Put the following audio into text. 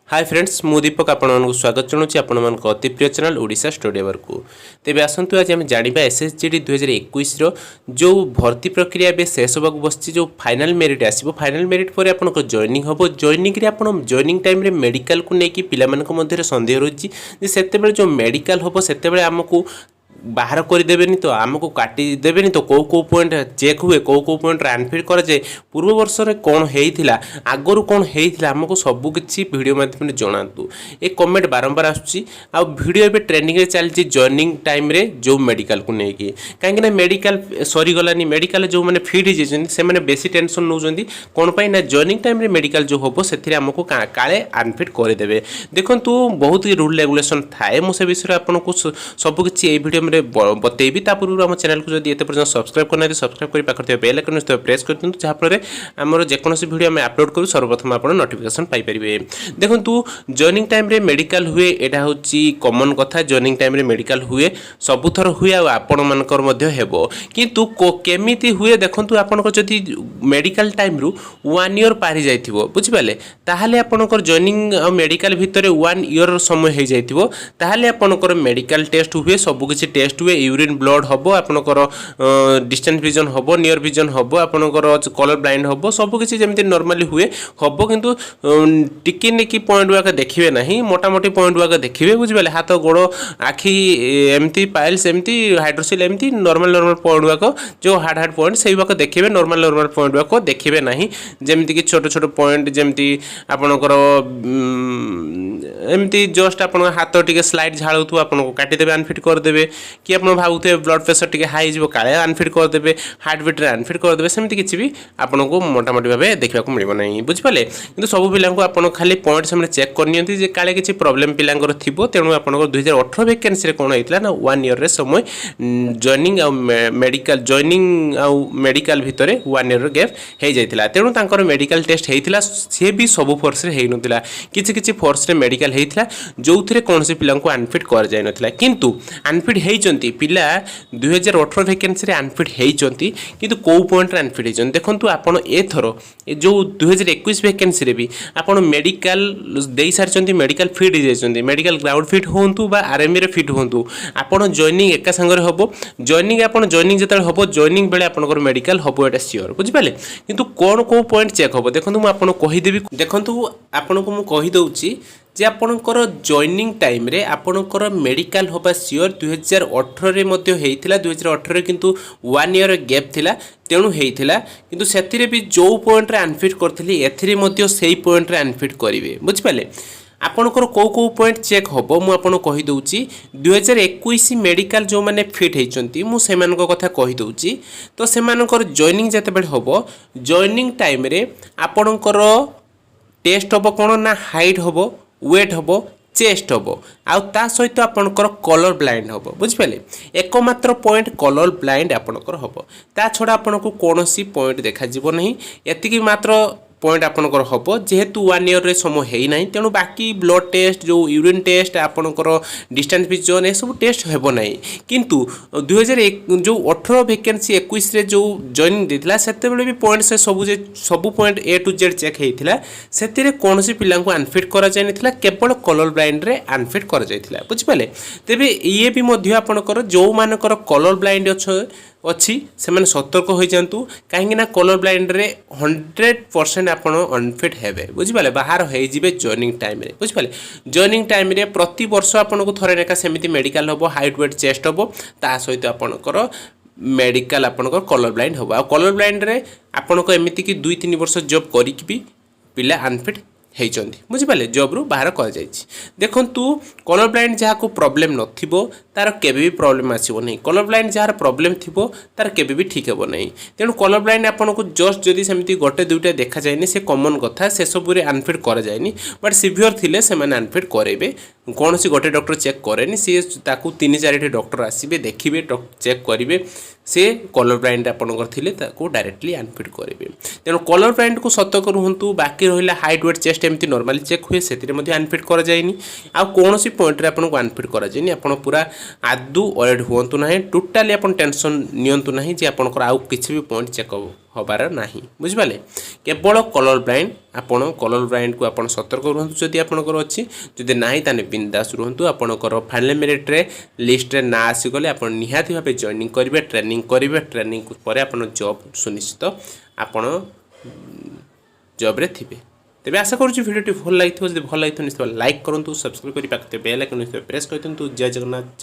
Hi friends मु दीपक आपको स्वागत जनाऊँ आपण अति प्रिय चैनल ओडिशा स्टडी अवर को तेज आसतु आज आम जाना एसएसजीडी 2021 जो भर्ती प्रक्रिया ए शेष होगा बस जो फाइनाल मेरिट आसो फाइनाल मेरिट पर आप जॉइनिंग हम जॉइनिंग आप जॉइनिंग टाइम रे मेडिकल को लेकिन पिला सन्देह रही से जो मेडिकल हम से आमको बाहर करदेनि तो आमको काटिदेनि तो कौ कौ पॉइंट चेक हुए कौ कौ पॉइंट आनफिट कराए पूर्व वर्ष में कौन होता आगु कौन होता आमको सबकि भिडियो मध्यम जनातु ए कमेंट बारंबार आसूँ भिडियो ए ट्रेनिंग चलती जॉइनिंग टाइम रे जो मेडिकल को लेकिन कहीं मेडिकल सरीगलानी मेडिकल जो मैंने फिट हो से बेसी टेंशन नौ कौन पाई ना जॉइनिंग टाइम रे मेडिकल जो हम से आमको काले आनफिट करदे देखो बहुत रूल रेगुलेशन थाए मुझे विषय आपको सबकि भिडियो बतेबी पूर्व आम चैनल को जब पर्यटन सब्सक्राइब करना सब्सक्राइब कर पाखे बेल आइकन प्रेस कर दिखाँ जहाँफल आमर जेकोसी वीडियो आम अपलोड करूँ सर्वप्रथम आप नोटिफिकेशन पाइपर देखो जॉइनिंग टाइम रे मेडिकल हुए यहाँ हूँ कमन कथा जॉइनिंग टाइम रे मेडिकल हुए सबुथर हुए आपण मानकर किंतु केमिति हुए देखो आपंकर जदि मेडिकल टाइम रु 1 ईयर पारि जाइथिबो बुझिपाले ताहाले आपनकर जॉइनिंग मेडिकल भितर 1 ईयर समय हो जाइथिबो ताहाले आपनकर मेडिकल टेस्ट हुए सब किछि टेस्ट हुए यूरिन ब्लड हम आपनकर डिस्टेंस विजन हम नियर विजन हम आपनकर कलर ब्लाइंड हम सब किछि जेमति नॉर्मली हुए हम किंतु टिकी निकी पॉइंट वाक देखिबे नाही मोटामोटी पॉइंट वाक देखिबे बुझिपाले हाथ गोड़ आखि एमती पाइल्स एमती हाइड्रोसिल एमती नॉर्मल पॉइंट वाक जो हार्ड पॉइंट से वाक देखिबे नॉर्मल पॉइंट वाक देखिबे नाही जेमति कि छोट छोट पॉइंट जेमति आपनकर एमती जस्ट आपन हाथ टिके स्लाइड झाड़ू आपको काटिदेवे आनफिट करदेवे कि आप भावुए ब्लड प्रेशर टी हाई हो काले आनफिट करदे हार्ट बीट आनफिट करदे सेमती किसी भी आपको मोटामोटी भाव देखा मिलना ना बुझिपारे कि सब पिला आप खाली पॉइंट से चेक करनी काले किसी प्रोब्लेम पिलांकर थी तेणु आप 2018 वैकेंसी कौन होता ना 1 ईयर समय जॉइनिंग मेडिकल जॉइनिंग मेडिकल भितर 1 ईयर गैप हो जाता तेणु तांकर मेडिकल टेस्ट होता सी भी सब फोर्स रे होता किसी फोर्स रे मेडिकल होता जो थे कौन से पिला आनफिट कर जाए ना किंतु आनफिट होती पिला 2018 वैकेंसी रे आनफिट होती किंतु कौ पॉइंट आनफिट होती देखो आपड़ एथर जो 2021 वैकेंसी रे भी आपड़ मेडिकल दे सारी मेडिकल फिट हो जाती मेडिकल ग्राउंड फिट हूँ बा आरएमई रे फिट हूँ आपड़ जॉइनिंग एका सांगे हम जॉइनिंग आप जॉइनिंग जो हम जॉइनिंग बेले आपंकर मेडिकल हम एटा सियोर बुझिपारे किंतु कौन कौ पॉइंट चेक हम देखो मुझे आपको कहीदेवी देखो आपन को मुझे जे आपणकर जॉइनिंग टाइम रे आपणकर मेडिकल होबा सियोर 2018 रे मध्य हेइथिला 2018 किंतु 1 ईयर गैप थिला तेणु हेइथिला किंतु सेथिरे भी जो पॉइंट रे अनफिट करथिली एथिरे मध्य सेही पॉइंट रे अनफिट करिवे बुझिपाले आपणकर कौ कौ पॉइंट चेक हम मुझे आपको कहीदे 2021 मेडिकल जो मैंने फिट होती मुझे कथा कहीदे तो से जॉइनिंग जिते हम जॉइनिंग टाइम रे आपणकर टेस्ट हम कौन ना हाइट हम वेट हम चेस्ट हम आ सहित आपणकर कलर ब्लाइंड हम बुझिपारे एकमात्र पॉइंट कलर ब्लाइंड आपणकर हम ता छड़ा आपको कौन पॉइंट देखा नहीं एतिकी मात्र पॉइंट आपणकर हम जेहेतु 1 ईयर रे समय होना तेणु बाकी ब्लड टेस्ट जो यूरिन टेस्ट आपणकर डिस्टेंस विजन ये सब टेस्ट हेबो नहीं किंतु 2001 जो 18 वैकेंसी 21 रे जो जॉइनिंग देथिला सेते बेले भी पॉइंट से सब point A to Z check हेइथिला सेतिरे कोनोसी पिला को अनफिट करा जाय नथिला केवल कलर ब्लाइंड रे अनफिट करा जायथिला बुझिपाले तेबे ये भी मध्य आपणकर जो मानकर कलर ब्लाइंड अच्छी से मैंने सतर्क हो जातु कहीं कलर ब्लाइंड रे 100% आप अनफिट हेबे बुझिपाले बाहर हो जॉइनिंग टाइम रे बुझिपाले जॉइनिंग टाइम रे प्रति वर्ष आपको थरे नेका सेमिति मेडिकल हम हाइट वेट चेस्ट हम ता सहित आपणकर मेडिकल आपणकर कलर ब्लाइंड हम आ कलर ब्लाइंड रे आपनको एमिति कि 2-3 वर्ष जॉब करिक भी पिला अनफिट होती बुझिपारे जॉब्रु बाहर कर देखु कलर ब्लाइंड जहाँ प्रोब्लेम नथिबो तार केबे भी प्रॉब्लम आसीबो नहीं कलर ब्लाइंड जार प्रॉब्लम थिबो तार केबे भी ठीक हेबो नहीं तेणु कलर ब्लाइंड आपको जस्ट जदि सेमती गोटे दुईटा देखा जाए से कॉमन कथा से सब अनफिट कर जाए बट सिवियर थिले से माने अनफिट करेबे कौन सी गोटे डॉक्टर चेक करेनि सी ताकू 3-4 डॉक्टर आसीबे देखिबे चेक करेंगे से कलर ब्लाइंड आपंकर थिले ताकू डायरेक्टली अनफिट करेंगे तेणु कलर ब्लाइंड को सतर्क रुहतु बाकी रहा हाइट वेट चेस्ट एमती नॉर्मली चेक हुए से अनफिट कर जाएनी आ कौन सी पॉइंट रे आपको अनफिट कर जाएनी आप पूरा आदु ऑलरेडी हूँ ना टोटाली आप टेंशन नियंतु ना जे आपंकर आउ किसी भी पॉइंट चेक हबार नाही बुझिपारे केवल कलर ब्लाइंड आपण कलर ब्लाइंड को आपण सतर्क रुहतु जदि आपनकर अछि जदि नाही ताने बिंदास रुहतु आपनकर फाइनल मेरिट रे लिस्ट रे ना आसी गले आपण निहाती भाबे जॉइनिंग करिवे ट्रेनिंग परे आपण जॉब सुनिश्चित आपण जॉब रे थिबे तेबे आशा करूँ भिडियोटी भल लगी जब भल लगी निश्चित लाइक करूँ सब्सक्राइब करी पाखते बेल आइकन प्रेस कर दिंतु जय जगन्नाथ।